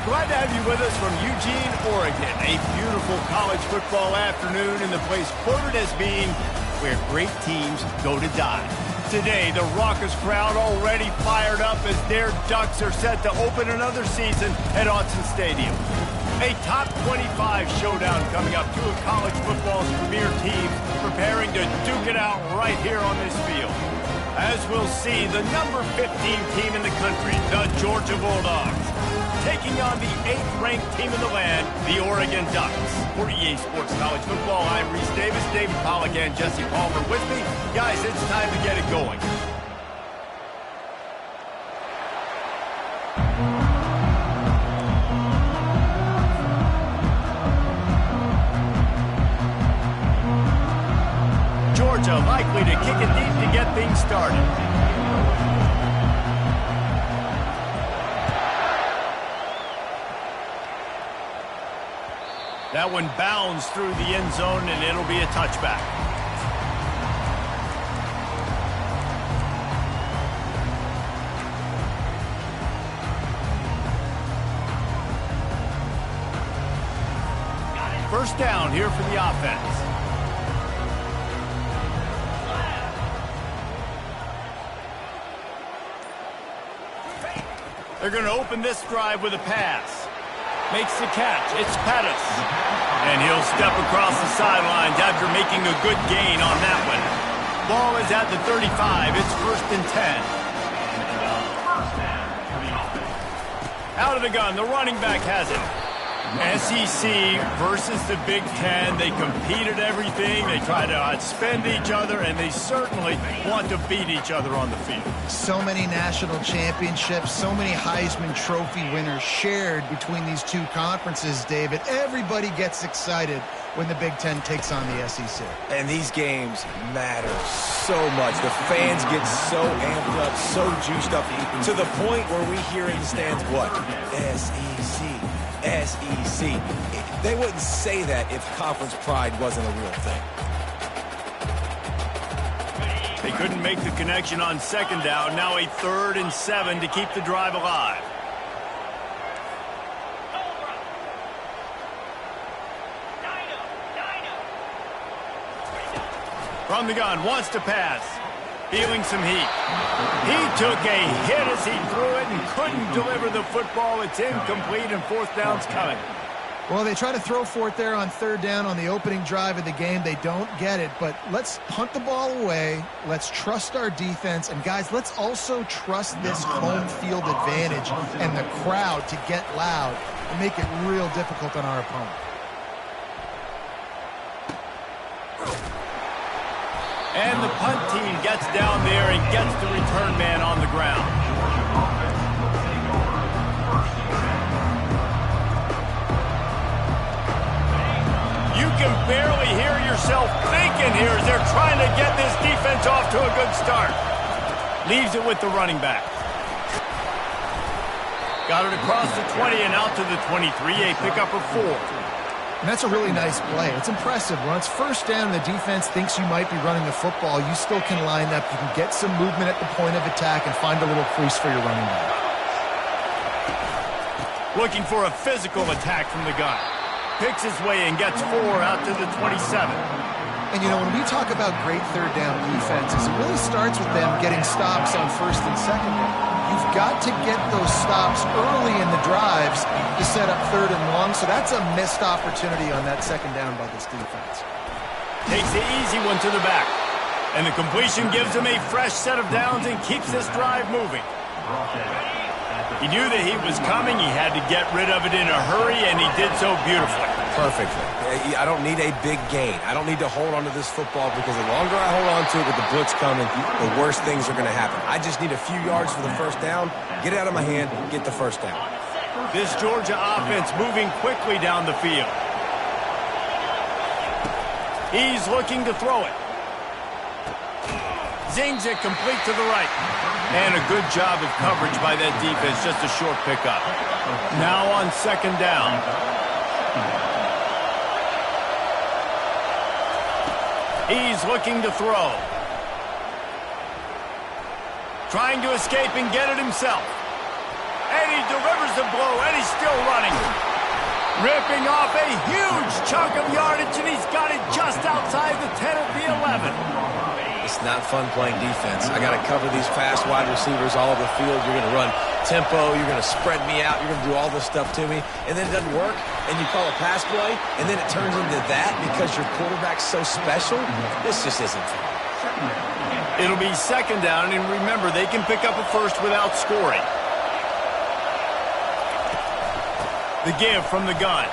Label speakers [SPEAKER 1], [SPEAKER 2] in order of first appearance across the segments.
[SPEAKER 1] Glad to have you with us from Eugene, Oregon. A beautiful college football afternoon in the place quoted as being where great teams go to die. Today, the raucous crowd already fired up as their Ducks are set to open another season at Autzen Stadium. A top 25 showdown coming up. Two of college football's premier teams preparing to duke it out right here on this field. As we'll see, the number 15 team in the country, the Georgia Bulldogs, taking on the 8th-ranked team in the land, the Oregon Ducks. For EA Sports College Football, I'm Reese Davis, David Pollack, and Jesse Palmer with me. Guys, it's time to get it going. Georgia likely to kick it deep to get things started. That one bounds through the end zone, and it'll be a touchback. First down here for the offense. They're going to open this drive with a pass. Makes the catch. It's Pettis. And he'll step across the sidelines after making a good gain on that one. Ball is at the 35. It's 1st and 10. Out of the gun. The running back has it. SEC versus the Big Ten. They compete at everything. They try to outspend each other, and they certainly want to beat each other on the field.
[SPEAKER 2] So many national championships, so many Heisman Trophy winners shared between these two conferences, David. Everybody gets excited when the Big Ten takes on the SEC.
[SPEAKER 3] And these games matter so much. The fans get so amped up, so juiced up, to the point where we hear in the stands, what? SEC. SEC. They wouldn't say that if conference pride wasn't a real thing.
[SPEAKER 1] They couldn't make the connection on second down. Now a 3rd and 7 to keep the drive alive. From the gun, wants to pass. Feeling some heat. He took a hit as he threw it and couldn't deliver the football. It's incomplete, and 4th down's coming.
[SPEAKER 2] Well, they try to throw for it there on 3rd down on the opening drive of the game. They don't get it, but let's punt the ball away. Let's trust our defense. And, guys, let's also trust this home field advantage and the crowd to get loud and make it real difficult on our opponent.
[SPEAKER 1] And the punt team gets down there and gets the return man on the ground. You can barely hear yourself thinking here as they're trying to get this defense off to a good start. Leaves it with the running back. Got it across the 20 and out to the 23, a pickup of 4.
[SPEAKER 2] And that's a really nice play. It's impressive. When it's 1st down and the defense thinks you might be running the football, you still can line up. You can get some movement at the point of attack and find a little crease for your running back.
[SPEAKER 1] Looking for a physical attack from the gun. Picks his way and gets 4 out to the 27.
[SPEAKER 2] And, you know, when we talk about great 3rd down defenses, it really starts with them getting stops on 1st and 2nd down. You've got to get those stops early in the drives to set up 3rd and long, so that's a missed opportunity on that 2nd down by this defense.
[SPEAKER 1] Takes the easy one to the back. And the completion gives him a fresh set of downs and keeps this drive moving. He knew that he was coming. He had to get rid of it in a hurry, and he did so beautifully.
[SPEAKER 3] Perfectly. I don't need a big gain. I don't need to hold on to this football because the longer I hold on to it with the blitz coming, the worse things are going to happen. I just need a few yards for the 1st down, get it out of my hand, get the 1st down.
[SPEAKER 1] This Georgia offense moving quickly down the field. He's looking to throw it. Zings it complete to the right. And a good job of coverage by that defense, just a short pickup. Now on 2nd down. He's looking to throw. Trying to escape and get it himself. And he delivers the blow, and he's still running. Ripping off a huge chunk of yardage, and he's got it just outside the 10 of the 11.
[SPEAKER 3] It's not fun playing defense. I got to cover these fast wide receivers all over the field. You're going to run tempo. You're going to spread me out. You're going to do all this stuff to me. And then it doesn't work, and you call a pass play, and then it turns into that because your quarterback's so special. This just isn't fun.
[SPEAKER 1] It'll be second down, and remember, they can pick up a first without scoring. The give from the gun.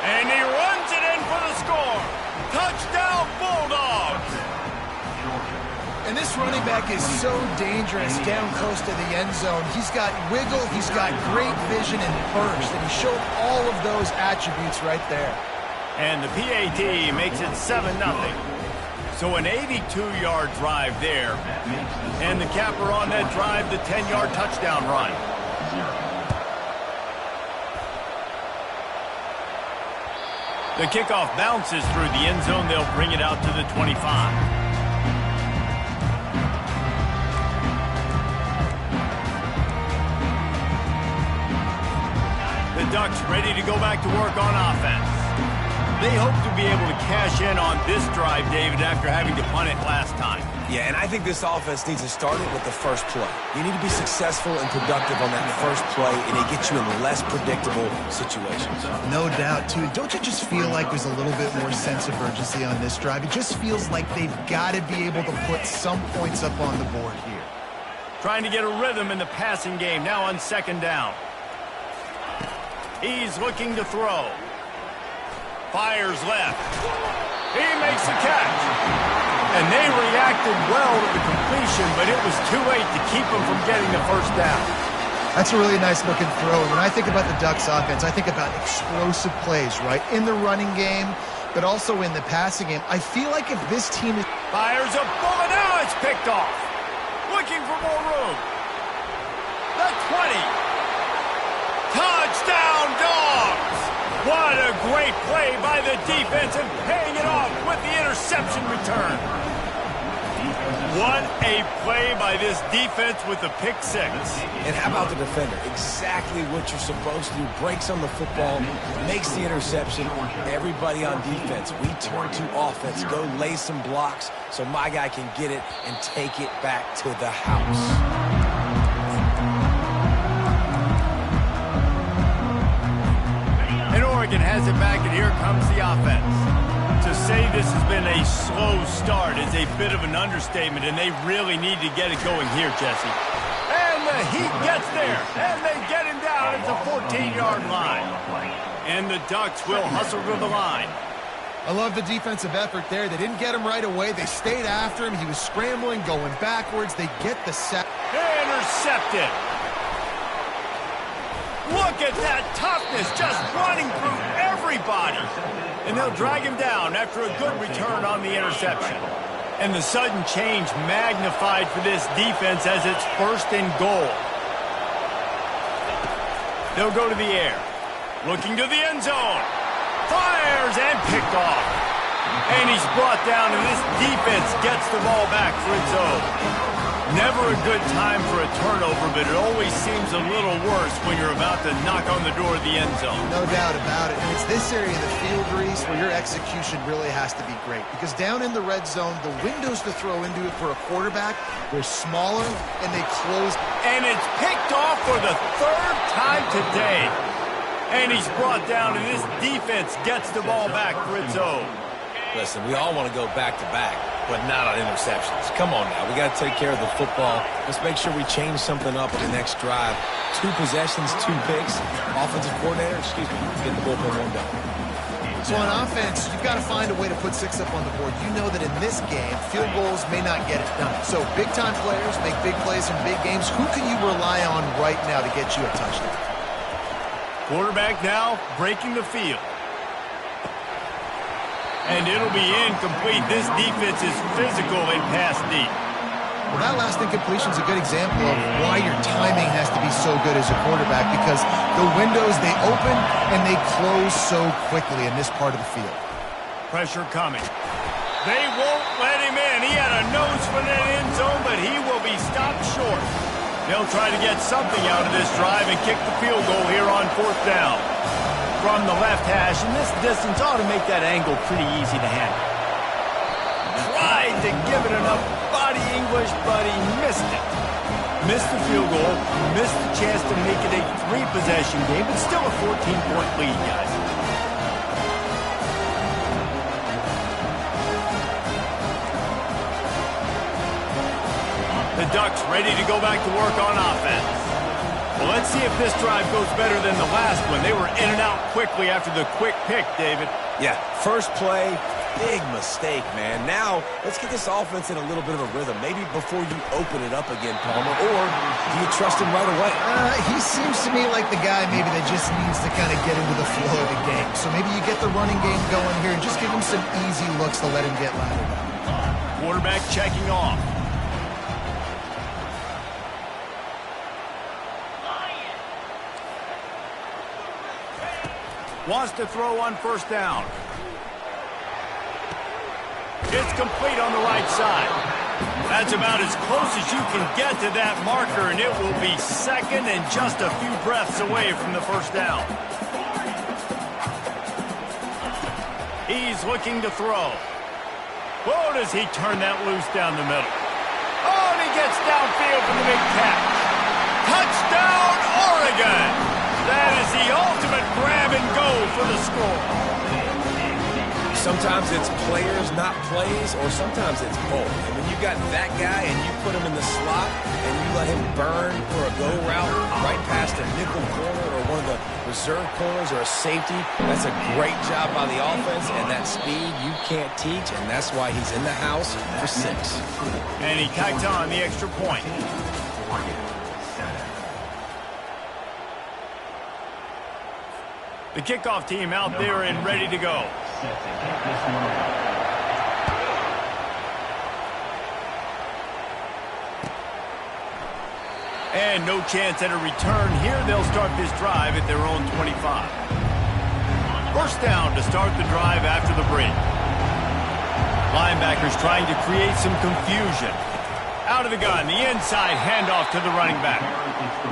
[SPEAKER 1] And he runs it in for the score. Touchdown, Bulldogs!
[SPEAKER 2] And this running back is so dangerous down close to the end zone. He's got wiggle, he's got great vision and burst, and he showed all of those attributes right there.
[SPEAKER 1] And the PAT makes it 7-0. So an 82-yard drive there. And the capper on that drive, the 10-yard touchdown run. The kickoff bounces through the end zone. They'll bring it out to the 25. The Ducks ready to go back to work on offense. They hope to be able to cash in on this drive, David, after having to punt it last time.
[SPEAKER 3] Yeah, and I think this offense needs to start it with the first play. You need to be successful and productive on that first play, and it gets you in less predictable situations.
[SPEAKER 2] No doubt, too. Don't you just feel like there's a little bit more sense of urgency on this drive? It just feels like they've got to be able to put some points up on the board here.
[SPEAKER 1] Trying to get a rhythm in the passing game, now on second down. He's looking to throw. Fires left. He makes the catch. And they reacted well to the completion, but it was too late to keep them from getting the first down.
[SPEAKER 2] That's a really nice-looking throw. When I think about the Ducks offense, I think about explosive plays, right? In the running game, but also in the passing game. I feel like if this team is...
[SPEAKER 1] Fires a bullet. Now it's picked off. Looking for more room. The 20. Touchdown, Dogs! What a great play by the defense and paying it off with the interception return. What a play by this defense with the pick six.
[SPEAKER 3] And how about the defender? Exactly what you're supposed to do. Breaks on the football, makes the interception. Everybody on defense, we turn to offense. Go lay some blocks so my guy can get it and take it back to the house.
[SPEAKER 1] Oregon has it back, and here comes the offense. To say this has been a slow start is a bit of an understatement, and they really need to get it going here, Jesse. And the Heat gets there, and they get him down at the 14-yard line. And the Ducks will hustle to the line.
[SPEAKER 2] I love the defensive effort there. They didn't get him right away. They stayed after him. He was scrambling, going backwards. They get the sack.
[SPEAKER 1] Intercepted. Look at that toughness, just running through everybody. And they'll drag him down after a good return on the interception. And the sudden change magnified for this defense as it's first and goal. They'll go to the air. Looking to the end zone. Fires and picked off. And he's brought down, and this defense gets the ball back for its own. Never a good time for a turnover, but it always seems a little worse when you're about to knock on the door of the end zone.
[SPEAKER 2] No doubt about it. And it's this area of the field, Reese, where your execution really has to be great. Because down in the red zone, the windows to throw into it for a quarterback, they're smaller, and they close.
[SPEAKER 1] And it's picked off for the third time today. And he's brought down, and this defense gets the ball back for its own.
[SPEAKER 3] Listen, we all want to go back-to-back, but not on interceptions. Come on now. We got to take care of the football. Let's make sure we change something up in the next drive. 2 possessions, 2 picks. Offensive coordinator, get the bullpen warmed up.
[SPEAKER 2] So on offense, you've got to find a way to put 6 up on the board. You know that in this game, field goals may not get it done. So big-time players make big plays in big games. Who can you rely on right now to get you a touchdown?
[SPEAKER 1] Quarterback now breaking the field. And it'll be incomplete. This defense is physical and pass deep.
[SPEAKER 2] Well, that last incompletion is a good example of why your timing has to be so good as a quarterback, because the windows, they open and they close so quickly in this part of the field.
[SPEAKER 1] Pressure coming. They won't let him in. He had a nose for that end zone, but he will be stopped short. They'll try to get something out of this drive and kick the field goal here on 4th down. From the left hash, and this distance ought to make that angle pretty easy to handle. Tried to give it enough body English, but he missed it. Missed the field goal, missed the chance to make it a 3-possession game, but still a 14-point lead, guys. The Ducks ready to go back to work on offense. Well, let's see if this drive goes better than the last one. They were in and out quickly after the quick pick, David.
[SPEAKER 3] Yeah, first play, big mistake, man. Now, let's get this offense in a little bit of a rhythm. Maybe before you open it up again, Palmer, or do you trust him right away?
[SPEAKER 2] He seems to me like the guy maybe that just needs to kind of get into the flow of the game. So maybe you get the running game going here and just give him some easy looks to let him get latered up.
[SPEAKER 1] Quarterback checking off. Wants to throw on 1st down. It's complete on the right side. That's about as close as you can get to that marker, and it will be 2nd and just a few breaths away from the 1st down. He's looking to throw. Oh, does he turn that loose down the middle? Oh, and he gets downfield for the big catch. Touchdown, Oregon! That is the ultimate grab and go for the score.
[SPEAKER 3] Sometimes it's players, not plays, or sometimes it's both. And when you got that guy and you put him in the slot and you let him burn for a go route right past a nickel corner or one of the reserve corners or a safety, that's a great job by the offense, and that speed you can't teach, and that's why he's in the house for 6.
[SPEAKER 1] And he tacked on the extra point. The kickoff team out there and ready to go. And no chance at a return here. They'll start this drive at their own 25. 1st down to start the drive after the break. Linebackers trying to create some confusion. Out of the gun, the inside handoff to the running back.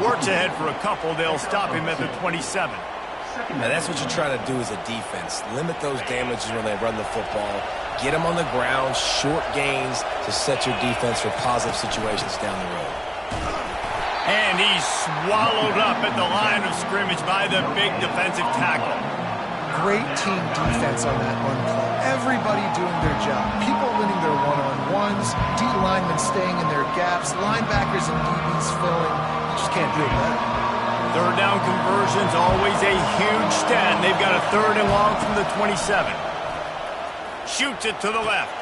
[SPEAKER 1] Works ahead for a couple. They'll stop him at the 27.
[SPEAKER 3] Now, that's what you try to do as a defense. Limit those damages when they run the football. Get them on the ground, short gains to set your defense for positive situations down the road.
[SPEAKER 1] And he's swallowed up at the line of scrimmage by the big defensive tackle.
[SPEAKER 2] Great team defense on that one play. Everybody doing their job. People winning their one-on-ones, D linemen staying in their gaps, linebackers and DBs filling. You just can't do it better.
[SPEAKER 1] 3rd down conversion's always a huge stat. They've got a 3rd and long from the 27. Shoots it to the left.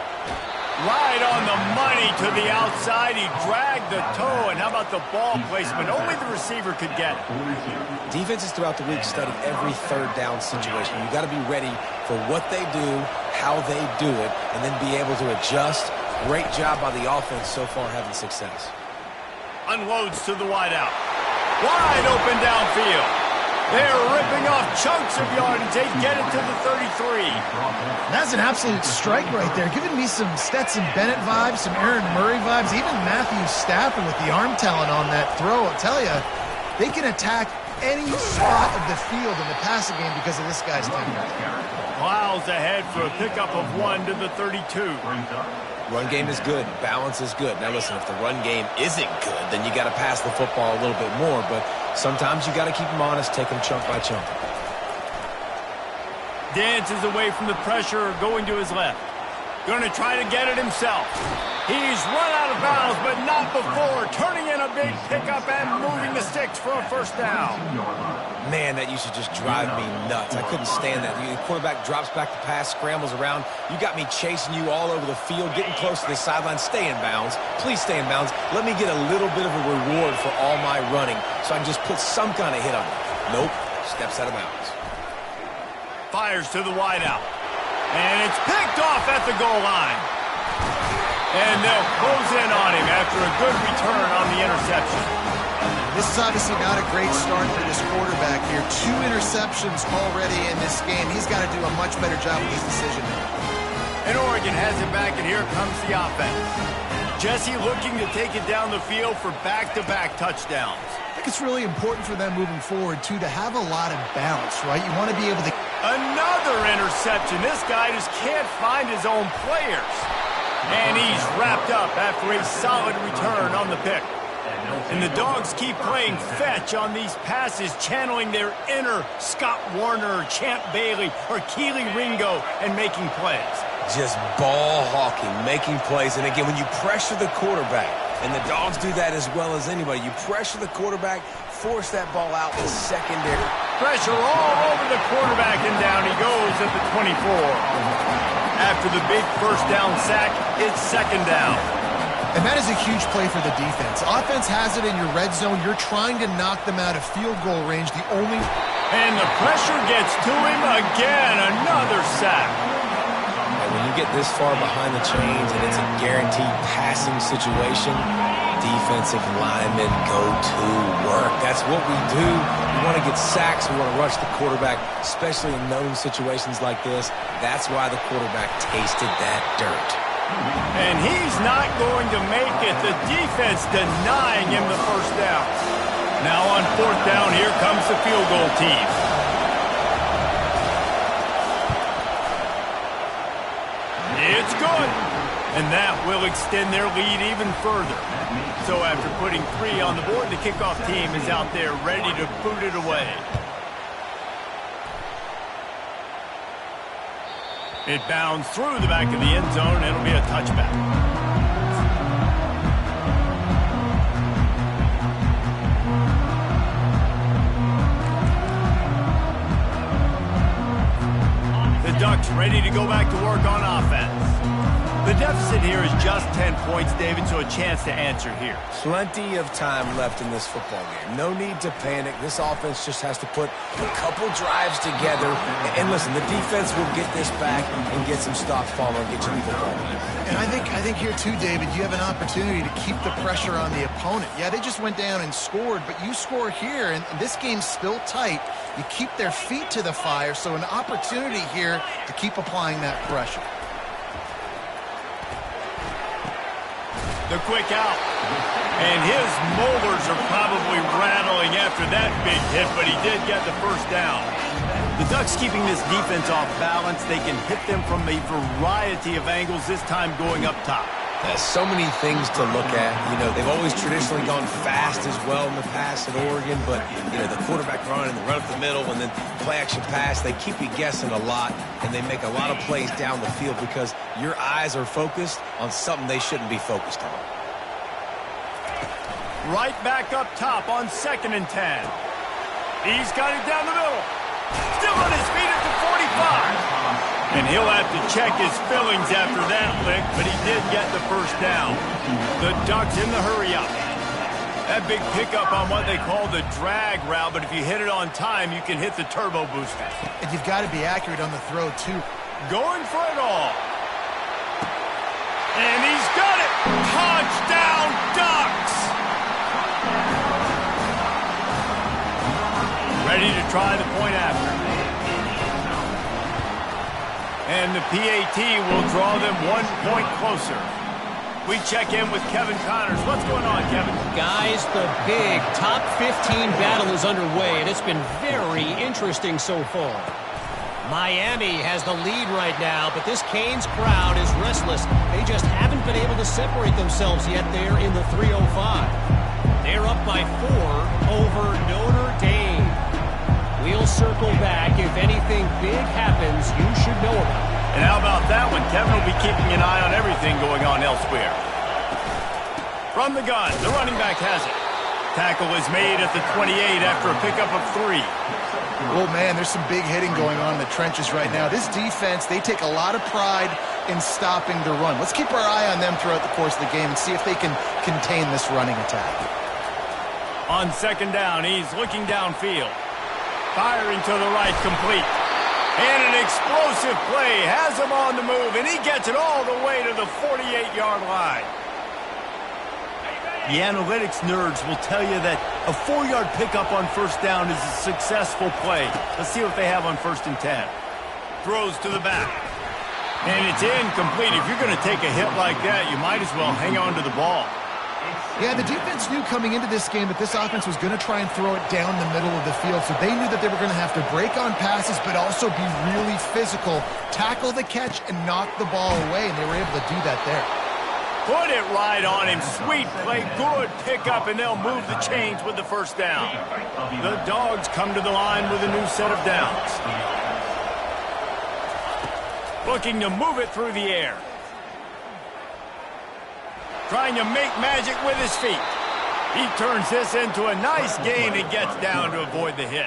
[SPEAKER 1] Right on the money to the outside. He dragged the toe, and how about the ball placement? Only the receiver could get it.
[SPEAKER 3] Defenses throughout the week study every 3rd down situation. You got to be ready for what they do, how they do it, and then be able to adjust. Great job by the offense so far having success.
[SPEAKER 1] Unloads to the wideout. Wide open downfield. They're ripping off chunks of yardage. They get it to the 33.
[SPEAKER 2] That's an absolute strike right there. Giving me some Stetson Bennett vibes, some Aaron Murray vibes, even Matthew Stafford with the arm talent on that throw. I'll tell you, they can attack any spot of the field in the passing game because of this guy's temper.
[SPEAKER 1] Miles ahead for a pickup of 1 to the 32.
[SPEAKER 3] Run game is good. Balance is good. Now, listen, if the run game isn't good, then you got to pass the football a little bit more. But sometimes you got to keep them honest, take them chunk by chunk.
[SPEAKER 1] Dances away from the pressure, going to his left. Going to try to get it himself. He's run out of bounds, but not before. Turning in a big pickup and moving the sticks for a 1st down.
[SPEAKER 3] Man, that used to just drive me nuts. I couldn't stand that. The quarterback drops back the pass, scrambles around. You got me chasing you all over the field, getting close to the sideline. Stay in bounds. Please stay in bounds. Let me get a little bit of a reward for all my running so I can just put some kind of hit on you. Nope. Steps out of bounds.
[SPEAKER 1] Fires to the wideout. And it's picked off at the goal line. And they'll close in on him after a good return on the interception.
[SPEAKER 2] This is obviously not a great start for this quarterback here. 2 interceptions already in this game. He's got to do a much better job with his decision making.
[SPEAKER 1] And Oregon has it back, and here comes the offense. Jesse looking to take it down the field for back-to-back touchdowns.
[SPEAKER 2] I think it's really important for them moving forward, too, to have a lot of balance, right? You want to be able to...
[SPEAKER 1] Another interception. This guy just can't find his own players. And he's wrapped up after a solid return on the pick. And the Dogs keep playing fetch on these passes, channeling their inner Scott Warner, Champ Bailey, or Keely Ringo, and making plays.
[SPEAKER 3] Just ball hawking, making plays. And again, when you pressure the quarterback, and the Dogs do that as well as anybody, you pressure the quarterback, force that ball out in the secondary.
[SPEAKER 1] Pressure all over the quarterback, and down he goes at the 24. After the big first down sack, it's second down.
[SPEAKER 2] And that is a huge play for the defense. Offense has it in your red zone. You're trying to knock them out of field goal range.
[SPEAKER 1] And the pressure gets to him again. Another sack.
[SPEAKER 3] And when you get this far behind the chains and it's a guaranteed passing situation, defensive linemen go to work. That's what we do. We want to get sacks. We want to rush the quarterback, especially in known situations like this. That's why the quarterback tasted that dirt.
[SPEAKER 1] And he's not going to make it. The defense denying him the first down. Now on fourth down, here comes the field goal team. It's good. And that will extend their lead even further. So after putting 3 on the board, the kickoff team is out there ready to boot it away. It bounds through the back of the end zone. It'll be a touchback. The Ducks ready to go back to work on offense. The deficit here is just 10 points, David, so a chance to answer here.
[SPEAKER 3] Plenty of time left in this football game. No need to panic. This offense just has to put a couple drives together. And listen, the defense will get this back and get some stops following and get you the football.
[SPEAKER 2] And I think here too, David, you have an opportunity to keep the pressure on the opponent. Yeah, they just went down and scored, but you score here, and this game's still tight. You keep their feet to the fire, so an opportunity here to keep applying that pressure.
[SPEAKER 1] The quick out. And his molars are probably rattling after that big hit, but he did get the first down. The Ducks keeping this defense off balance. They can hit them from a variety of angles, this time going up top.
[SPEAKER 3] There's so many things to look at. You know, they've always traditionally gone fast as well in the past at Oregon, but, you know, the quarterback run and the run up the middle and then play action pass, they keep you guessing a lot, and they make a lot of plays down the field because your eyes are focused on something they shouldn't be focused on.
[SPEAKER 1] Right back up top on 2nd and 10. He's got it down the middle. Still on his feet at the 45. And he'll have to check his fillings after that lick, but he did get the first down. The Ducks in the hurry-up. That big pickup on what they call the drag route, but if you hit it on time, you can hit the turbo booster.
[SPEAKER 2] And you've got to be accurate on the throw, too.
[SPEAKER 1] Going for it all. And he's got it. Touchdown, Ducks! Ready to try the point after. And the PAT will draw them 1 point closer. We check in with Kevin Connors. What's going on, Kevin?
[SPEAKER 4] Guys, the big top 15 battle is underway, and it's been very interesting so far. Miami has the lead right now, but this Canes crowd is restless. They just haven't been able to separate themselves yet there in the 305. They're up by 4 over Notre Dame. We'll circle back. If anything big happens, you should know about it.
[SPEAKER 1] And how about that one? Kevin will be keeping an eye on everything going on elsewhere. From the gun, the running back has it. Tackle is made at the 28 after a pickup of 3.
[SPEAKER 2] Oh, man, there's some big hitting going on in the trenches right now. This defense, they take a lot of pride in stopping the run. Let's keep our eye on them throughout the course of the game and see if they can contain this running attack.
[SPEAKER 1] On 2nd down, he's looking downfield. Firing to the right, complete. And an explosive play has him on the move, and he gets it all the way to the 48-yard line. The analytics nerds will tell you that a 4-yard pickup on first down is a successful play. Let's see what they have on 1st and 10. Throws to the back. And it's incomplete. If you're going to take a hit like that, you might as well hang on to the ball.
[SPEAKER 2] Yeah, the defense knew coming into this game that this offense was going to try and throw it down the middle of the field, so they knew that they were going to have to break on passes but also be really physical, tackle the catch, and knock the ball away, and they were able to do that there.
[SPEAKER 1] Put it right on him. Sweet play, good pickup, and they'll move the chains with the first down. The Dogs come to the line with a new set of downs. Looking to move it through the air. Trying to make magic with his feet. He turns this into a nice gain and gets down to avoid the hit.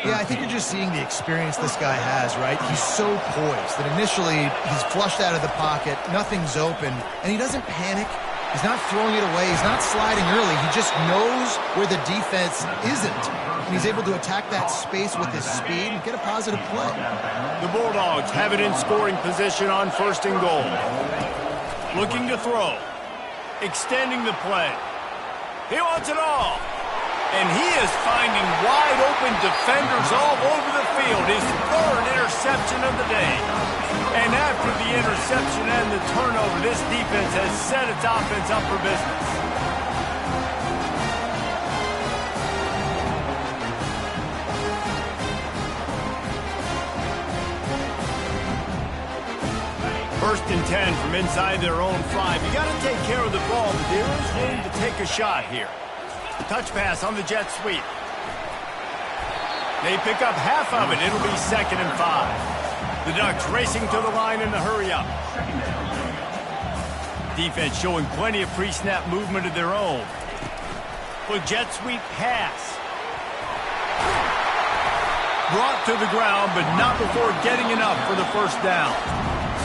[SPEAKER 2] Yeah, I think you're just seeing the experience this guy has, right? He's so poised that initially he's flushed out of the pocket, nothing's open, and he doesn't panic. He's not throwing it away. He's not sliding early. He just knows where the defense isn't, and he's able to attack that space with his speed and get a positive play.
[SPEAKER 1] The Bulldogs have it in scoring position on 1st and goal. Looking to throw. Extending the play. He wants it all. And he is finding wide open defenders all over the field. His 3rd interception of the day. And after the interception and the turnover, this defense has set its offense up for business. First and 10 from inside their own 5. You got to take care of the ball, but there is room to take a shot here. Touch pass on the jet sweep. They pick up half of it. It'll be 2nd and 5. The Ducks racing to the line in the hurry up. Defense showing plenty of pre-snap movement of their own. With jet sweep pass. Brought to the ground, but not before getting enough for the first down.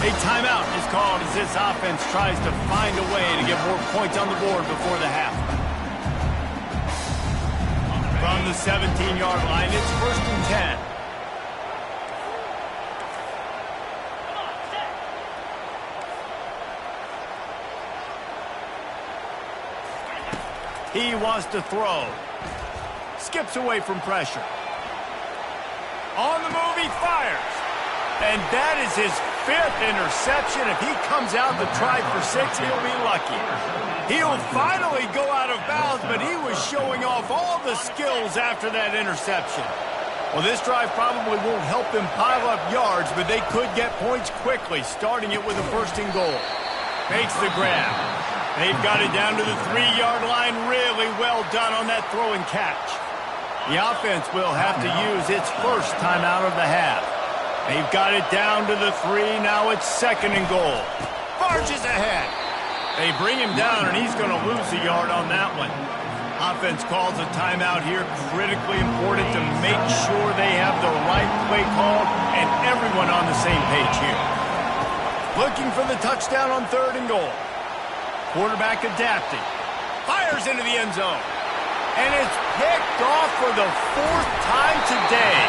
[SPEAKER 1] A timeout is called as this offense tries to find a way to get more points on the board before the half. From the 17-yard line, it's 1st and 10. He wants to throw. Skips away from pressure. On the move, he fires. And that is his 5th interception. If he comes out to try for 6, he'll be lucky. He'll finally go out of bounds, but he was showing off all the skills after that interception. Well, this drive probably won't help them pile up yards, but they could get points quickly, starting it with a 1st and goal. Makes the grab. They've got it down to the 3-yard line. Really well done on that throw and catch. The offense will have to use its first timeout of the half. They've got it down to the 3. Now it's 2nd and goal. Barges ahead. They bring him down, and he's going to lose a yard on that one. Offense calls a timeout here. Critically important to make sure they have the right play call and everyone on the same page here. Looking for the touchdown on 3rd and goal. Quarterback adapting. Fires into the end zone. And it's picked off for the 4th time today.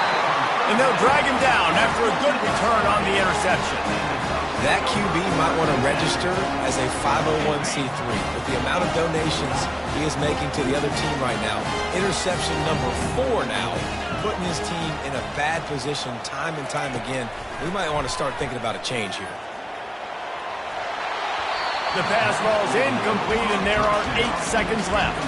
[SPEAKER 1] And they'll drag him down after a good return on the interception.
[SPEAKER 3] That QB might want to register as a 501c3. With the amount of donations he is making to the other team right now, interception number 4 now, putting his team in a bad position time and time again. We might want to start thinking about a change here.
[SPEAKER 1] The pass ball's incomplete, and there are 8 seconds left.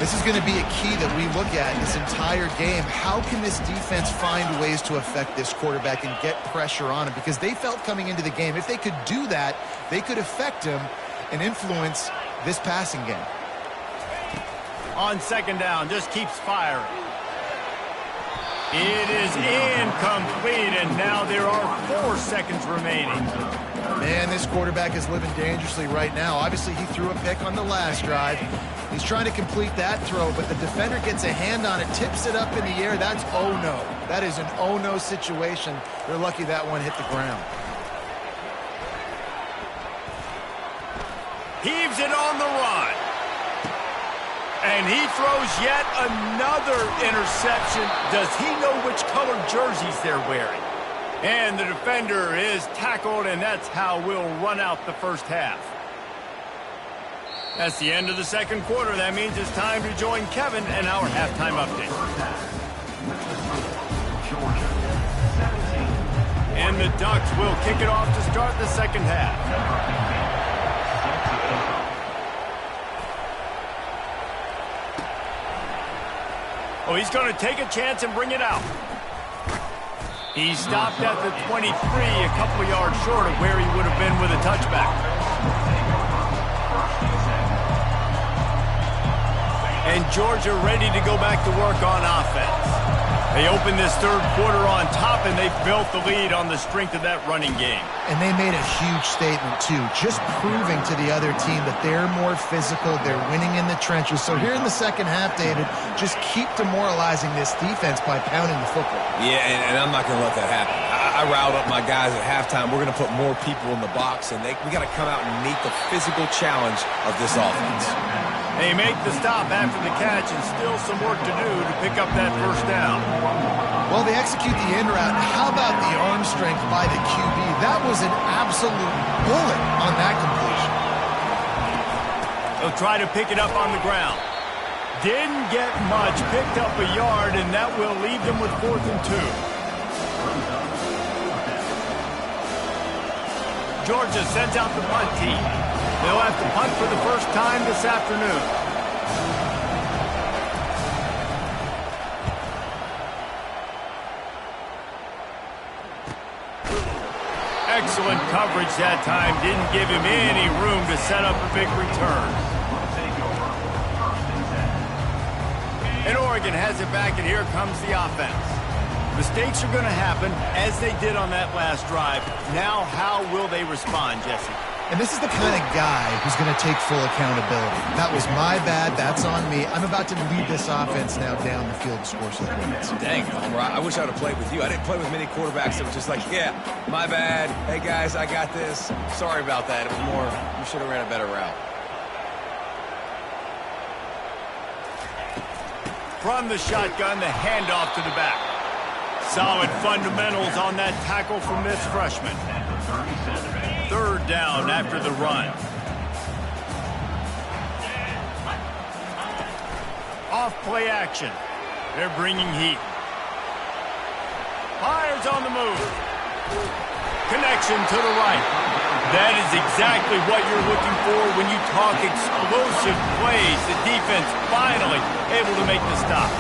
[SPEAKER 2] This is going to be a key that we look at this entire game. How can this defense find ways to affect this quarterback and get pressure on him? Because they felt coming into the game, if they could do that, they could affect him and influence this passing game.
[SPEAKER 1] On 2nd down, just keeps firing. It is incomplete, and now there are 4 seconds remaining.
[SPEAKER 2] Man, this quarterback is living dangerously right now. Obviously, he threw a pick on the last drive. He's trying to complete that throw, but the defender gets a hand on it, tips it up in the air. That's oh-no. That is an oh-no situation. They're lucky that one hit the ground.
[SPEAKER 1] Heaves it on the run. And he throws yet another interception. Does he know which color jerseys they're wearing? And the defender is tackled, and that's how we'll run out the first half. That's the end of the 2nd quarter. That means it's time to join Kevin and our halftime update. And the Ducks will kick it off to start the second half. Oh, he's going to take a chance and bring it out. He stopped at the 23, a couple of yards short of where he would have been with a touchback. And Georgia ready to go back to work on offense. They opened this third quarter on top, and they built the lead on the strength of that running game.
[SPEAKER 2] And they made a huge statement, too, just proving to the other team that they're more physical, they're winning in the trenches. So here in the second half, David, just keep demoralizing this defense by pounding the football.
[SPEAKER 3] Yeah, and I'm not going to let that happen. I riled up my guys at halftime. We're going to put more people in the box, and we got to come out and meet the physical challenge of this offense.
[SPEAKER 1] They make the stop after the catch, and still some work to do to pick up that first down.
[SPEAKER 2] Well, they execute the end route. How about the arm strength by the QB? That was an absolute bullet on that completion.
[SPEAKER 1] They'll try to pick it up on the ground. Didn't get much, picked up a yard, and that will leave them with 4th and 2. Georgia sends out the punt team. They'll have to punt for the first time this afternoon. Excellent coverage that time. Didn't give him any room to set up a big return. And Oregon has it back, and here comes the offense. Mistakes are going to happen, as they did on that last drive. Now, how will they respond, Jesse?
[SPEAKER 2] And this is the kind of guy who's going to take full accountability. That was my bad. That's on me. I'm about to lead this offense now down the field to score some points.
[SPEAKER 3] Dang, Homer, I wish I would have played with you. I didn't play with many quarterbacks that were just like, yeah, my bad. Hey, guys, I got this. Sorry about that. It was more, you should have ran a better route.
[SPEAKER 1] From the shotgun, the handoff to the back. Solid fundamentals on that tackle from this freshman. 3rd down after the run. Off play action. They're bringing heat. Fires on the move. Connection to the right. That is exactly what you're looking for when you talk explosive plays. The defense finally able to make the stop.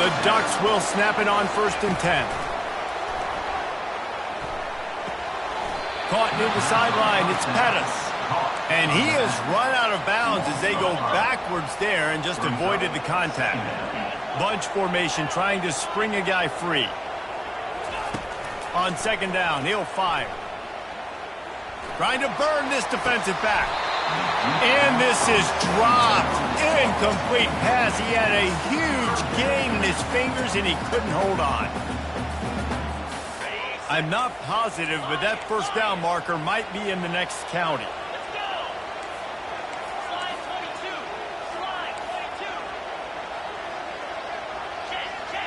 [SPEAKER 1] The Ducks will snap it on 1st and 10. Caught near the sideline, it's Pettis. And he has run out of bounds as they go backwards there and just avoided the contact. Bunch formation trying to spring a guy free. On 2nd down, he'll fire. Trying to burn this defensive back. And this is dropped. Incomplete pass. He had a huge gain in his fingers and he couldn't hold on. I'm not positive, but that 1st down marker might be in the next county.
[SPEAKER 5] Slide 22. Slide 22. Check.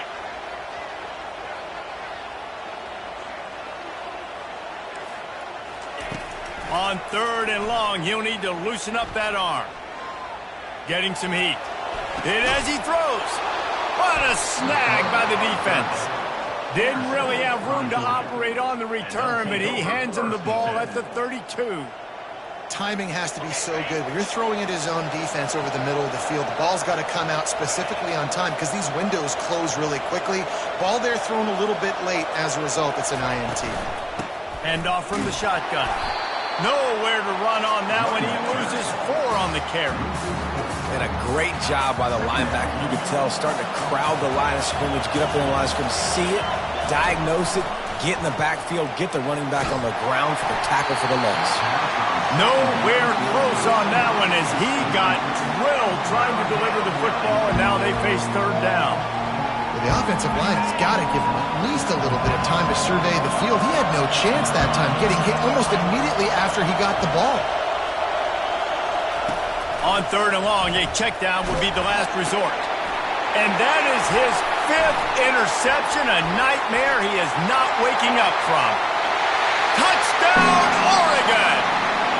[SPEAKER 1] On 3rd and long, he'll need to loosen up that arm. Getting some heat. And as he throws, what a snag by the defense. Didn't really have room to operate on the return, but he hands him the ball at the 32.
[SPEAKER 2] Timing has to be so good. When you're throwing at his own defense over the middle of the field, the ball's got to come out specifically on time because these windows close really quickly. Ball there thrown a little bit late. As a result, it's an INT.
[SPEAKER 1] Hand off from the shotgun. Nowhere to run on that one. He loses 4 on the carry.
[SPEAKER 3] And a great job by the linebacker. You could tell, starting to crowd the line of scrimmage, get up in the line of scrimmage, see it, diagnose it, get in the backfield, get the running back on the ground for the tackle for the loss.
[SPEAKER 1] Nowhere close on that one as he got drilled trying to deliver the football, and now they face 3rd down.
[SPEAKER 2] Well, the offensive line has got to give him at least a little bit of time to survey the field. He had no chance that time, getting hit almost immediately after he got the ball.
[SPEAKER 1] On 3rd and long, a check down would be the last resort. And that is his 5th interception, a nightmare he is not waking up from. Touchdown, Oregon!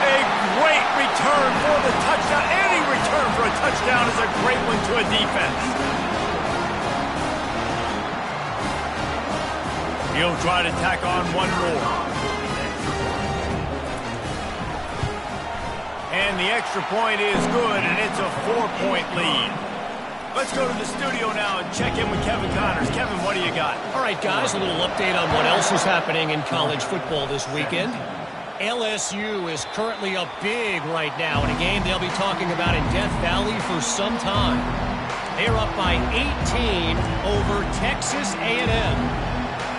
[SPEAKER 1] A great return for the touchdown. Any return for a touchdown is a great one to a defense. He'll try to tack on one more. And the extra point is good, and it's a 4-point lead. Let's go to the studio now and check in with Kevin Connors. Kevin, what do you got?
[SPEAKER 4] All right, guys, a little update on what else is happening in college football this weekend. LSU is currently up big right now in a game they'll be talking about in Death Valley for some time. They're up by 18 over Texas A&M.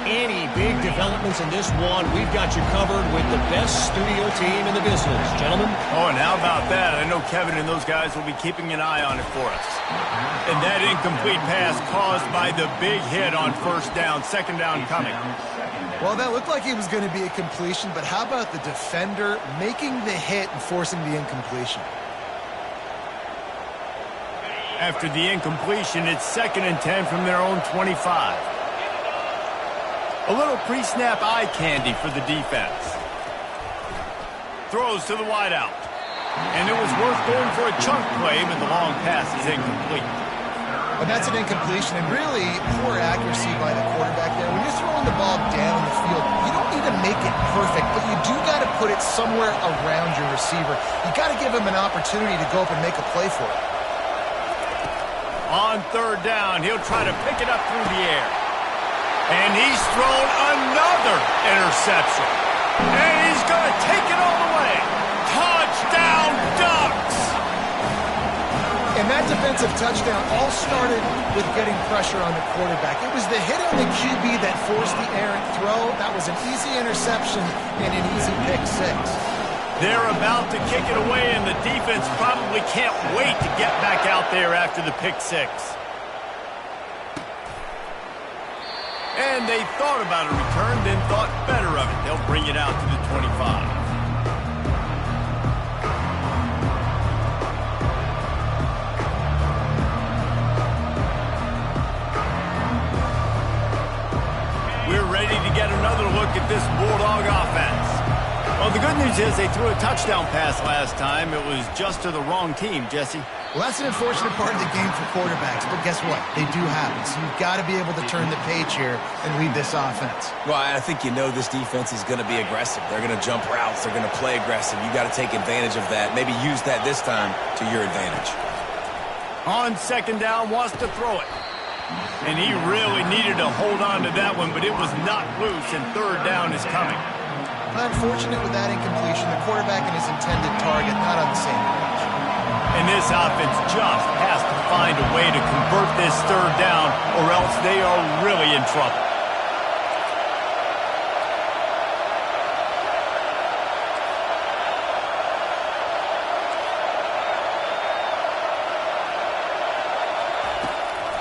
[SPEAKER 4] Any big developments in this one, we've got you covered with the best studio team in the business. Gentlemen?
[SPEAKER 1] Oh, and how about that? I know Kevin and those guys will be keeping an eye on it for us. And that incomplete pass caused by the big hit on first down, second down coming.
[SPEAKER 2] Well, that looked like it was going to be a completion, but how about the defender making the hit and forcing the incompletion?
[SPEAKER 1] After the incompletion, it's 2nd and 10 from their own 25. A little pre-snap eye candy for the defense. Throws to the wideout. And it was worth going for a chunk play, but the long pass is incomplete.
[SPEAKER 2] And that's an incompletion, and really poor accuracy by the quarterback there. When you're throwing the ball down the field, you don't need to make it perfect, but you do got to put it somewhere around your receiver. You got to give him an opportunity to go up and make a play for it.
[SPEAKER 1] On 3rd down, he'll try to pick it up through the air. And he's thrown another interception. And he's going to take it all the way. Touchdown, Ducks!
[SPEAKER 2] And that defensive touchdown all started with getting pressure on the quarterback. It was the hit on the QB that forced the errant throw. That was an easy interception and an easy pick six.
[SPEAKER 1] They're about to kick it away, and the defense probably can't wait to get back out there after the pick six. And they thought about a return, then thought better of it. They'll bring it out to the 25. We're ready to get another look at this Bulldog offense. Well, the good news is they threw a touchdown pass last time. It was just to the wrong team, Jesse.
[SPEAKER 2] Well, that's an unfortunate part of the game for quarterbacks, but guess what? They do happen, so you've got to be able to turn the page here and lead this offense.
[SPEAKER 3] Well, I think you know this defense is going to be aggressive. They're going to jump routes. They're going to play aggressive. You got to take advantage of that. Maybe use that this time to your advantage.
[SPEAKER 1] On 2nd down, wants to throw it. And he really needed to hold on to that one, but it was not loose, and 3rd down is coming.
[SPEAKER 2] Unfortunate with that incompletion. The quarterback and his intended target not on the same page.
[SPEAKER 1] And this offense just has to find a way to convert this 3rd down, or else they are really in trouble.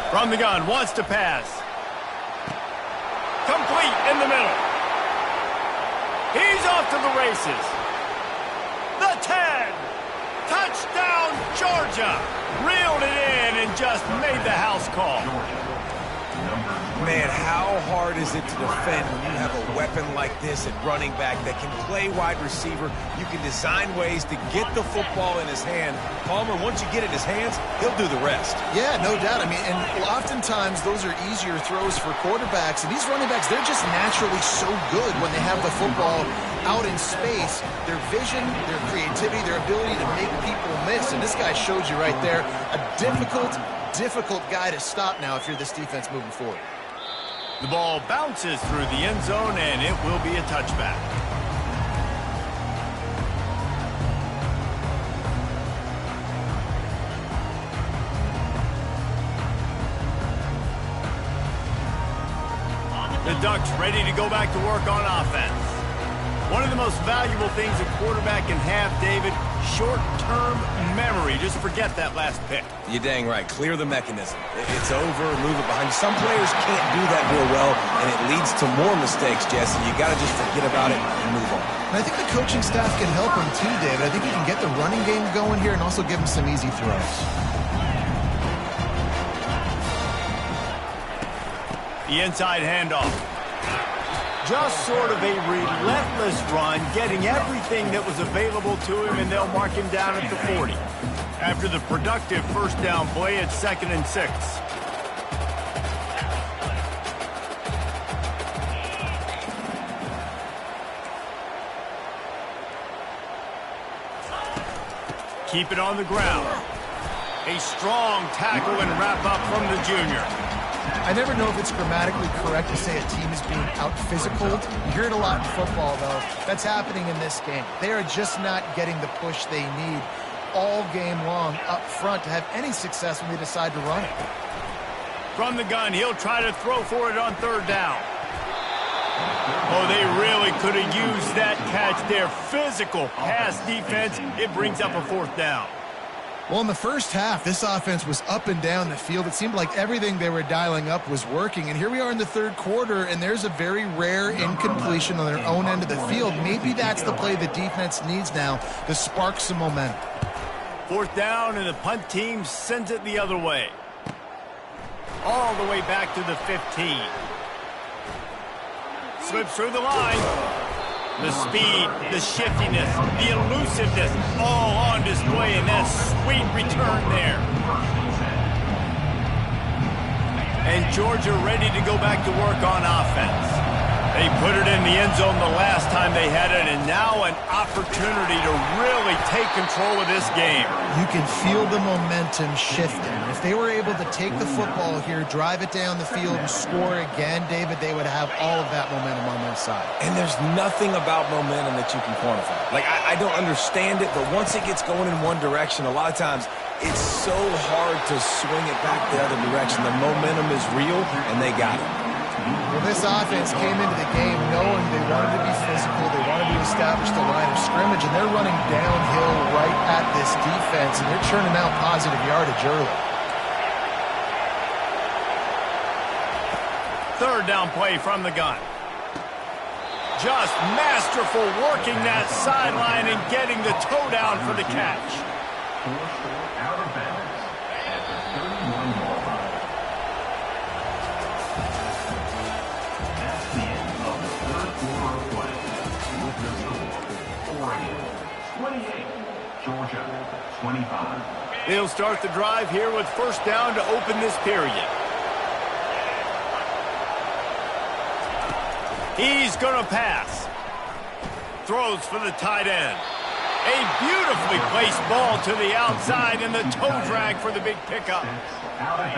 [SPEAKER 1] From the gun, wants to pass. Complete in the middle. He's off to the races. The 10. Touchdown, Georgia. Reeled it in and just made the house call.
[SPEAKER 3] Man, how hard is it to defend when you have a weapon like this at running back that can play wide receiver? You can design ways to get the football in his hand. Palmer, once you get it in his hands, he'll do the rest.
[SPEAKER 2] Yeah, no doubt. I mean, and oftentimes those are easier throws for quarterbacks. And these running backs, they're just naturally so good when they have the football out in space. Their vision, their creativity, their ability to make people miss. And this guy showed you right there a difficult guy to stop now if you're this defense moving forward.
[SPEAKER 1] The ball bounces through the end zone, and it will be a touchback. The Ducks ready to go back to work on offense. One of the most valuable things a quarterback can have, David, short-term memory. Just forget that last pick.
[SPEAKER 3] You're dang right. Clear the mechanism. It's over, move it behind you. Some players can't do that real well, and it leads to more mistakes, Jesse. You got to just forget about it and move on.
[SPEAKER 2] And I think the coaching staff can help him too, David. I think he can get the running game going here and also give him some easy throws.
[SPEAKER 1] The inside handoff. Just sort of a relentless run, getting everything that was available to him, and they'll mark him down at the 40. After the productive first down play, it's 2nd and 6. keep it on the ground. A strong tackle and wrap up from the junior.
[SPEAKER 2] I never know if it's grammatically correct to say a team is being out-physicaled. You hear it a lot in football, though. That's happening in this game. They are just not getting the push they need all game long up front to have any success when they decide to run it.
[SPEAKER 1] From the gun, he'll try to throw for it on third down. Oh, they really could have used that catch there. Physical pass defense. It brings up a fourth down.
[SPEAKER 2] Well, in the first half, this offense was up and down the field. It seemed like everything they were dialing up was working. And here we are in the third quarter, and there's a very rare incompletion on their own end of the field. Maybe that's the play the defense needs now to spark some momentum.
[SPEAKER 1] Fourth down, and the punt team sends it the other way. All the way back to the 15. Slips through the line. The speed, the shiftiness, the elusiveness, all on display in that sweet return there. And Georgia ready to go back to work on offense. They put it in the end zone the last time they had it, and now an opportunity to really take control of this game.
[SPEAKER 2] You can feel the momentum shifting. If they were able to take the football here, drive it down the field, and score again, David, they would have all of that momentum on their side.
[SPEAKER 3] And there's nothing about momentum that you can quantify. Like, I don't understand it, but once it gets going in one direction, a lot of times it's so hard to swing it back the other direction. The momentum is real, and they got it.
[SPEAKER 2] Well, this offense came into the game knowing they wanted to be physical, they wanted to establish the line of scrimmage, and they're running downhill right at this defense, and they're churning out positive yardage early.
[SPEAKER 1] Third down play from the gun. Just masterful working that sideline and getting the toe down for the catch.
[SPEAKER 6] Out of bounds at the 31-yard line. That's the end of the third quarter of play. With the score, Oregon 28, Georgia 25.
[SPEAKER 1] They'll start the drive here with first down to open this period. He's going to pass. Throws for the tight end. A beautifully placed ball to the outside and the toe drag for the big pickup.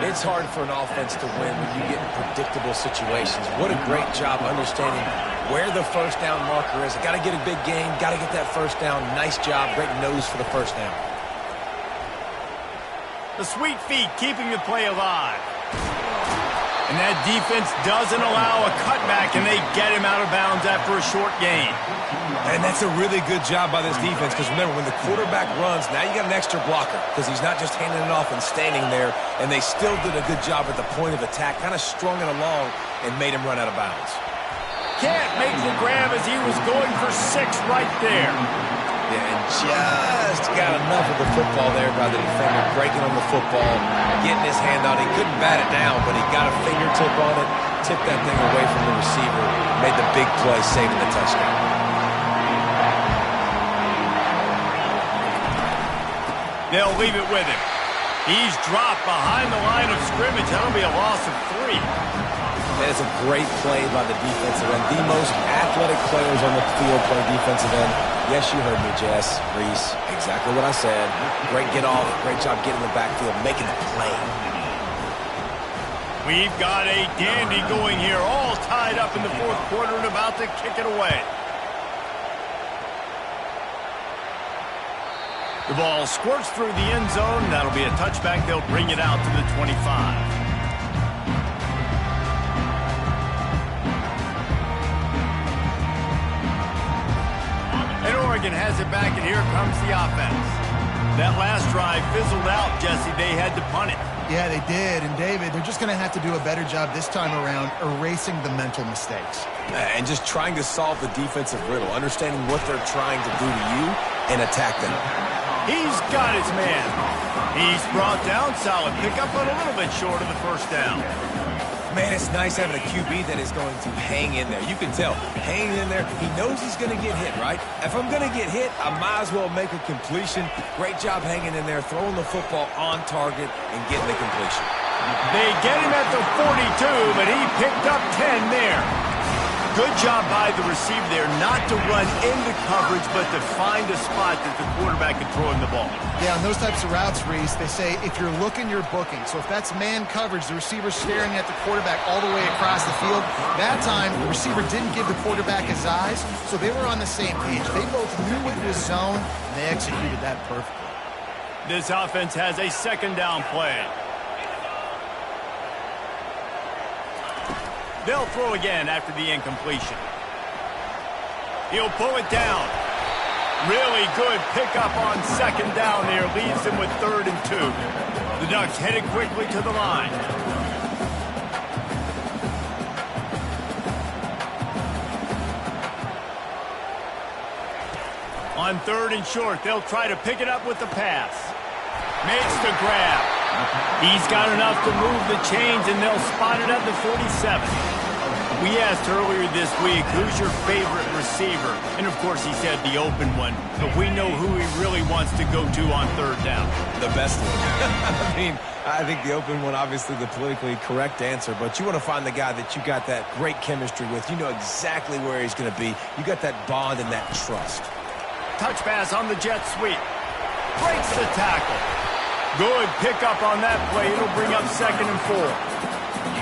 [SPEAKER 3] It's hard for an offense to win when you get in predictable situations. What a great job understanding where the first down marker is. Got to get a big gain, got to get that first down. Nice job, great nose for the first down.
[SPEAKER 1] The sweet feet keeping the play alive. And that defense doesn't allow a cutback, and they get him out of bounds after a short gain.
[SPEAKER 3] And that's a really good job by this defense, because remember, when the quarterback runs, now you got an extra blocker, because he's not just handing it off and standing there, and they still did a good job at the point of attack, kind of strung it along and made him run out of bounds.
[SPEAKER 1] Can't make the grab as he was going for 6 right there.
[SPEAKER 3] Yeah, and just got enough of the football there by the defender, breaking on the football, getting his hand on it. He couldn't bat it down, but he got a fingertip on it, tipped that thing away from the receiver, made the big play, saving the touchdown.
[SPEAKER 1] They'll leave it with him. He's dropped behind the line of scrimmage. That'll be a loss of 3.
[SPEAKER 3] That is a great play by the defensive end. The most athletic players on the field play defensive end. Yes, you heard me, Jess, Reese. Exactly what I said. Great get off. Great job getting in the backfield, making the play.
[SPEAKER 1] We've got a dandy going here, all tied up in the fourth quarter and about to kick it away. The ball squirts through the end zone. That'll be a touchback. They'll bring it out to the 25. And Oregon has it back, and here comes the offense. That last drive fizzled out, Jesse. They had to punt it.
[SPEAKER 2] Yeah, they did. And, David, they're just going to have to do a better job this time around erasing the mental mistakes.
[SPEAKER 3] And just trying to solve the defensive riddle, understanding what they're trying to do to you and attack them.
[SPEAKER 1] He's got his man. He's brought down. Solid pickup, but a little bit short of the first down.
[SPEAKER 3] Man, it's nice having a QB that is going to hang in there. You can tell, hanging in there, he knows he's going to get hit, right? If I'm going to get hit, I might as well make a completion. Great job hanging in there, throwing the football on target and getting the completion.
[SPEAKER 1] They get him at the 42, but he picked up 10 there. Good job by the receiver there not to run into coverage, but to find a spot that the quarterback can throw him the ball.
[SPEAKER 2] Yeah, on those types of routes, Reese, they say if you're looking, you're booking. So if that's man coverage, the receiver's staring at the quarterback all the way across the field. That time, the receiver didn't give the quarterback his eyes, so they were on the same page. They both knew it was zone, and they executed that perfectly.
[SPEAKER 1] This offense has a second down play. They'll throw again after the incompletion. He'll pull it down. Really good pickup on second down there. Leaves them with 3rd and 2. The Ducks headed quickly to the line. On 3rd and short, they'll try to pick it up with the pass. Makes the grab. He's got enough to move the chains, and they'll spot it at the 47. We asked earlier this week, who's your favorite receiver? And, of course, he said the open one. But we know who he really wants to go to on 3rd down.
[SPEAKER 3] The best one. I mean, I think the open one, obviously the politically correct answer, but you want to find the guy that you got that great chemistry with. You know exactly where he's going to be. You got that bond and that trust.
[SPEAKER 1] Touch pass on the jet sweep. Breaks the tackle. Good pickup on that play. It'll bring up 2nd and 4.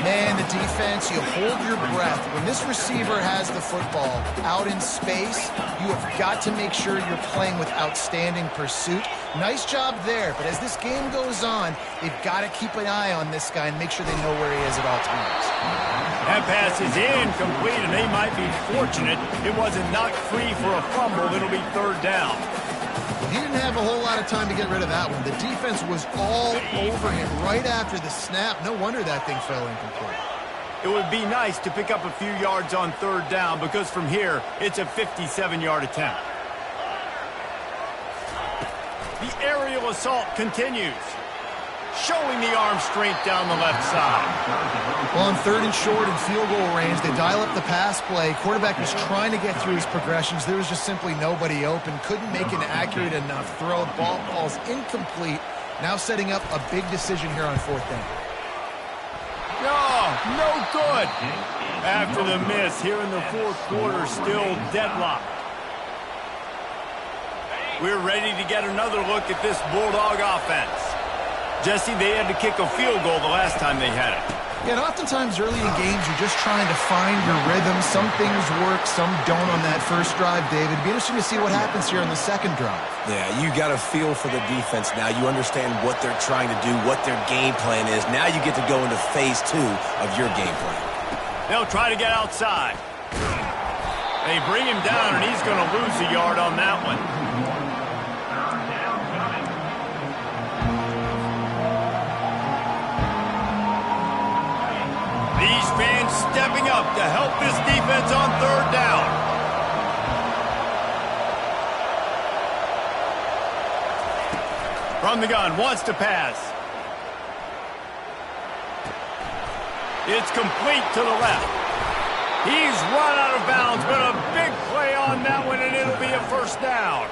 [SPEAKER 2] Man, the defense, you hold your breath. When this receiver has the football out in space, you have got to make sure you're playing with outstanding pursuit. Nice job there, but as this game goes on, they've got to keep an eye on this guy and make sure they know where he is at all times.
[SPEAKER 1] That pass is incomplete, and they might be fortunate it wasn't knocked free for a fumble. It'll be 3rd down.
[SPEAKER 2] He didn't have a whole lot of time to get rid of that one. The defense was all over him right after the snap. No wonder that thing fell incomplete.
[SPEAKER 1] It would be nice to pick up a few yards on 3rd down because from here, it's a 57-yard attempt. The aerial assault continues, showing the arm strength down the left side.
[SPEAKER 2] Well, on 3rd and short and field goal range, they dial up the pass play. Quarterback was trying to get through his progressions. There was just simply nobody open. Couldn't make an accurate enough throw. Ball's incomplete. Now setting up a big decision here on 4th down.
[SPEAKER 1] Oh, no good. After the miss here in the 4th quarter, still deadlocked. We're ready to get another look at this Bulldog offense. Jesse, they had to kick a field goal the last time they had it.
[SPEAKER 2] Yeah, and oftentimes early in games, you're just trying to find your rhythm. Some things work, some don't on that first drive, David. It'd be interesting to see what happens here on the 2nd drive.
[SPEAKER 3] Yeah, you got a feel for the defense now. You understand what they're trying to do, what their game plan is. Now you get to go into phase 2 of your game plan.
[SPEAKER 1] They'll try to get outside. They bring him down, and he's going to lose a yard on that one. These fans stepping up to help this defense on 3rd down. From the gun, wants to pass. It's complete to the left. He's run out of bounds, but a big play on that one, and it'll be a 1st down.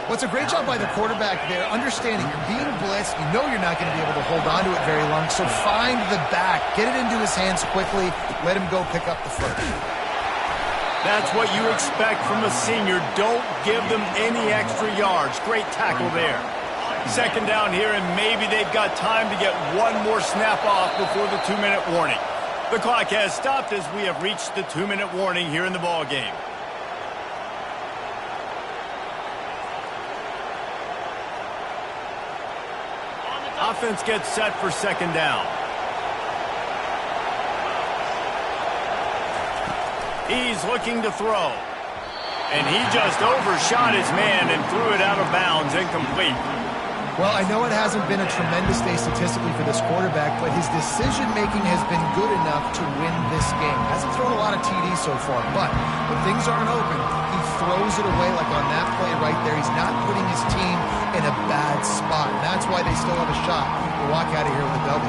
[SPEAKER 2] Well, it's a great job by the quarterback there, understanding you're being blitzed. You know you're not going to be able to hold on to it very long, so find the back. Get it into his hands quickly. Let him go pick up the 1st.
[SPEAKER 1] That's what you expect from a senior. Don't give them any extra yards. Great tackle there. 2nd down here, and maybe they've got time to get one more snap off before the 2-minute warning. The clock has stopped as we have reached the 2-minute warning here in the ballgame. Offense gets set for 2nd down. He's looking to throw. And he just overshot his man and threw it out of bounds, incomplete.
[SPEAKER 2] Well, I know it hasn't been a tremendous day statistically for this quarterback, but his decision-making has been good enough to win this game. Hasn't thrown a lot of TDs so far, but when things aren't open, he throws it away like on that play right there. He's not putting his team in a bad spot. And that's why they still have a shot to walk out of here with a W.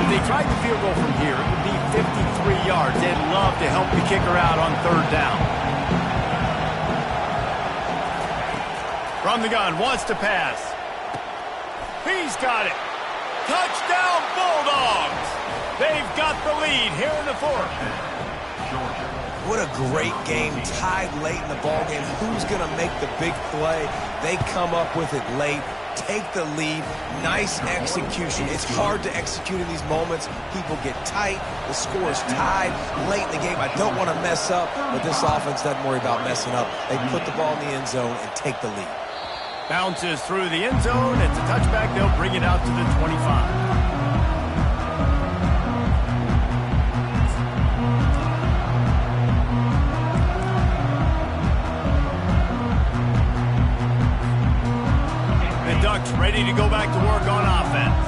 [SPEAKER 1] If they tried the field goal from here, it would be 53 yards. They'd love to help the kicker out on 3rd down. From the gun, wants to pass. He's got it. Touchdown, Bulldogs! They've got the lead here in the fourth.
[SPEAKER 3] What a great game, tied late in the ballgame. Who's going to make the big play? They come up with it late, take the lead. Nice execution. It's hard to execute in these moments. People get tight. The score is tied late in the game. I don't want to mess up, but this offense doesn't worry about messing up. They put the ball in the end zone and take the lead.
[SPEAKER 1] Bounces through the end zone. It's a touchback. They'll bring it out to the 25. Ducks ready to go back to work on offense.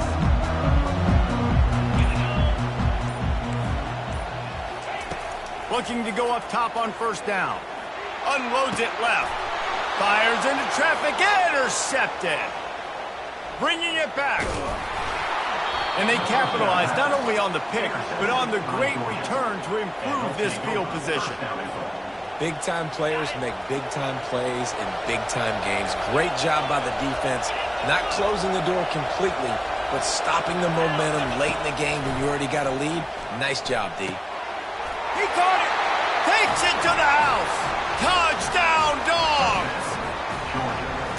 [SPEAKER 1] Looking to go up top on first down. Unloads it left. Fires into traffic. Intercepted. Bringing it back. And they capitalize not only on the pick, but on the great return to improve this field position.
[SPEAKER 3] Big-time players make big-time plays in big-time games. Great job by the defense, not closing the door completely, but stopping the momentum late in the game when you already got a lead. Nice job, D.
[SPEAKER 1] He caught it. Takes it to the house. Touchdown, Dogs.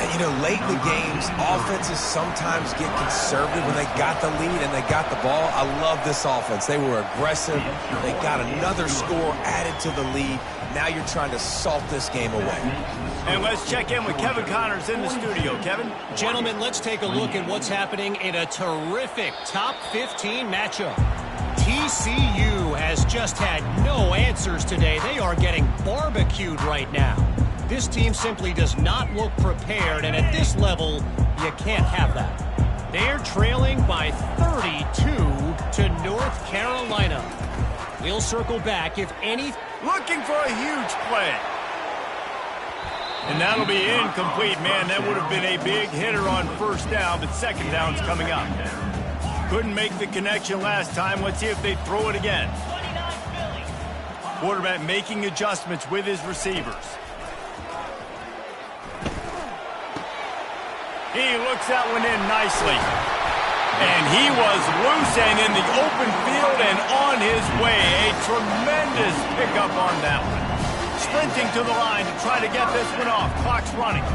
[SPEAKER 3] And, you know, late in the games, offenses sometimes get conservative when they got the lead and they got the ball. I love this offense. They were aggressive. They got another score added to the lead. Now you're trying to salt this game away.
[SPEAKER 1] And let's check in with Kevin Connors in the studio. Kevin?
[SPEAKER 4] Gentlemen, let's take a look at what's happening in a terrific top 15 matchup. TCU has just had no answers today. They are getting barbecued right now. This team simply does not look prepared, and at this level, you can't have that. They're trailing by 32 to North Carolina. We'll circle back if any...
[SPEAKER 1] Looking for a huge play. And that'll be incomplete, man. That would have been a big hitter on first down, but second down's coming up. Couldn't make the connection last time. Let's see if they throw it again. Quarterback making adjustments with his receivers. He looks that one in nicely. And he was loose and in the open field and on his way. A tremendous pickup on that one. Sprinting to the line to try to get this one off. Clock's running.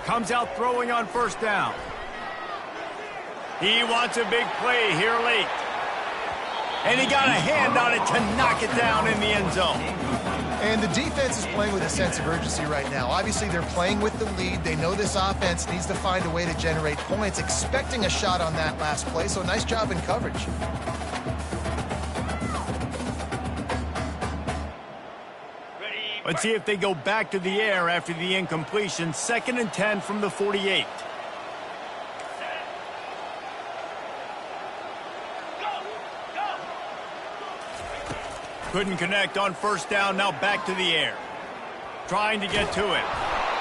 [SPEAKER 1] Comes out throwing on first down. He wants a big play here late. And he got a hand on it to knock it down in the end zone.
[SPEAKER 2] And the defense is playing with a sense of urgency right now. Obviously, they're playing with the lead. They know this offense needs to find a way to generate points, expecting a shot on that last play. So nice job in coverage.
[SPEAKER 1] Let's see if they go back to the air after the incompletion. 2nd and 10 from the 48. Couldn't connect on first down. Now back to the air. Trying to get to it.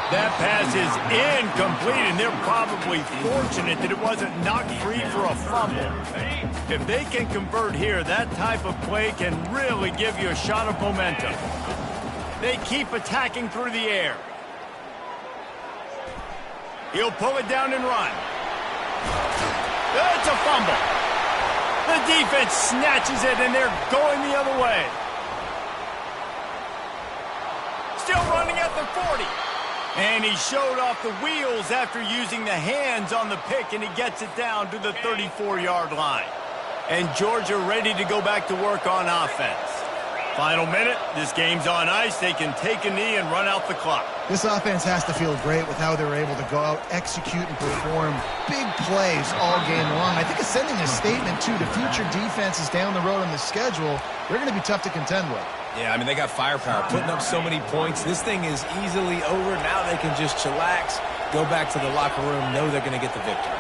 [SPEAKER 1] That pass is incomplete, and they're probably fortunate that it wasn't knocked free for a fumble. If they can convert here, that type of play can really give you a shot of momentum. They keep attacking through the air. He'll pull it down and run. It's a fumble. The defense snatches it, and they're going the other way. Still running at the 40. And he showed off the wheels after using the hands on the pick, and he gets it down to the 34-yard line. And Georgia ready to go back to work on offense. Final minute. This game's on ice. They can take a knee and run out the clock.
[SPEAKER 2] This offense has to feel great with how they're able to go out, execute, and perform big plays all game long. I think it's sending a statement, too, to future defenses down the road on the schedule. They're going to be tough to contend with.
[SPEAKER 3] Yeah, I mean, they got firepower, putting up so many points. This thing is easily over. Now they can just chillax, go back to the locker room, know they're going to get the victory.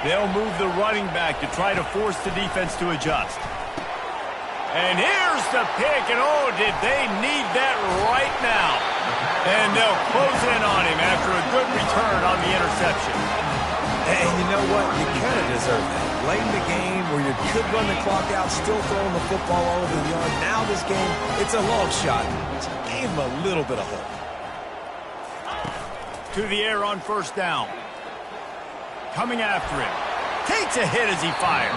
[SPEAKER 1] They'll move the running back to try to force the defense to adjust. And here's the pick, and oh, did they need that right now. And they'll close in on him after a good return on the interception.
[SPEAKER 3] And you know what? You kind of deserve that. Late in the game where you could run the clock out, still throwing the football all over the yard. Now this game, it's a long shot. So gave him a little bit of hope.
[SPEAKER 1] to the air on first down. Coming after him. Takes a hit as he fires.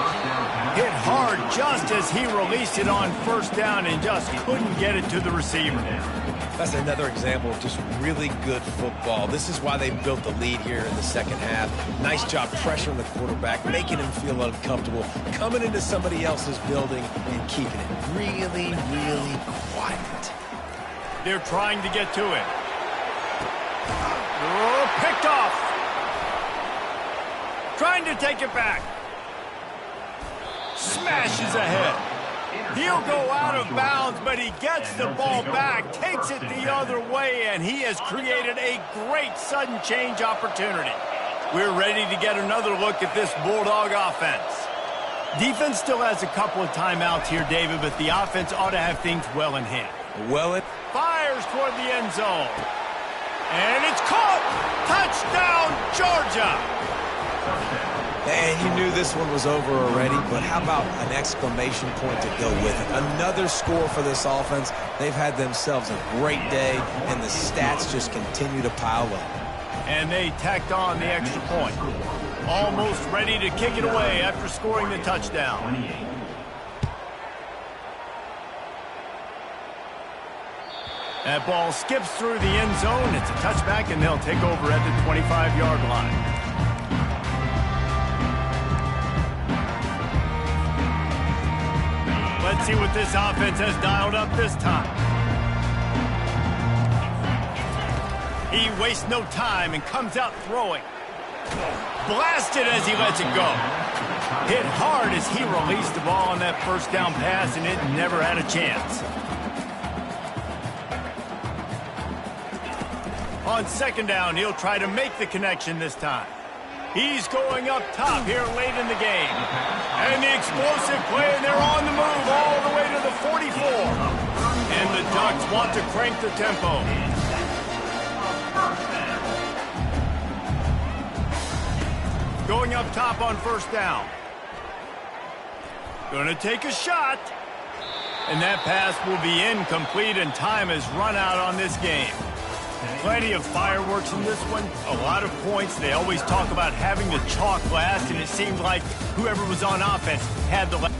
[SPEAKER 1] Hit hard just as he released it on first down and just couldn't get it to the receiver.
[SPEAKER 3] That's another example of just really good football. This is why they built the lead here in the second half. Nice job pressuring the quarterback, making him feel uncomfortable, coming into somebody else's building and keeping it really, really quiet.
[SPEAKER 1] They're trying to get to it. Oh, picked off. Trying to take it back. Smashes ahead. He'll go out of bounds, but he gets the ball back, takes it the other way, and he has created a great sudden change opportunity. We're ready to get another look at this Bulldog offense. Defense still has a couple of timeouts here, David, but the offense ought to have things well in hand.
[SPEAKER 3] Well, it
[SPEAKER 1] fires toward the end zone. And it's caught! Touchdown, Georgia!
[SPEAKER 3] And you knew this one was over already, but how about an exclamation point to go with it? Another score for this offense. They've had themselves a great day, and the stats just continue to pile up.
[SPEAKER 1] And they tacked on the extra point. Almost ready to kick it away after scoring the touchdown. That ball skips through the end zone. It's a touchback, and they'll take over at the 25-yard line. Let's see what this offense has dialed up this time. He wastes no time and comes out throwing. Blasted as he lets it go. Hit hard as he released the ball on that first down pass, and it never had a chance. On second down, he'll try to make the connection this time. He's going up top here late in the game. And the explosive play, and they're on the move all the way to the 44. And the Ducks want to crank the tempo. Going up top on first down. Going to take a shot. And that pass will be incomplete, and time has run out on this game. Plenty of fireworks in this one, a lot of points. They always talk about having the chalk last, and it seemed like whoever was on offense had the last.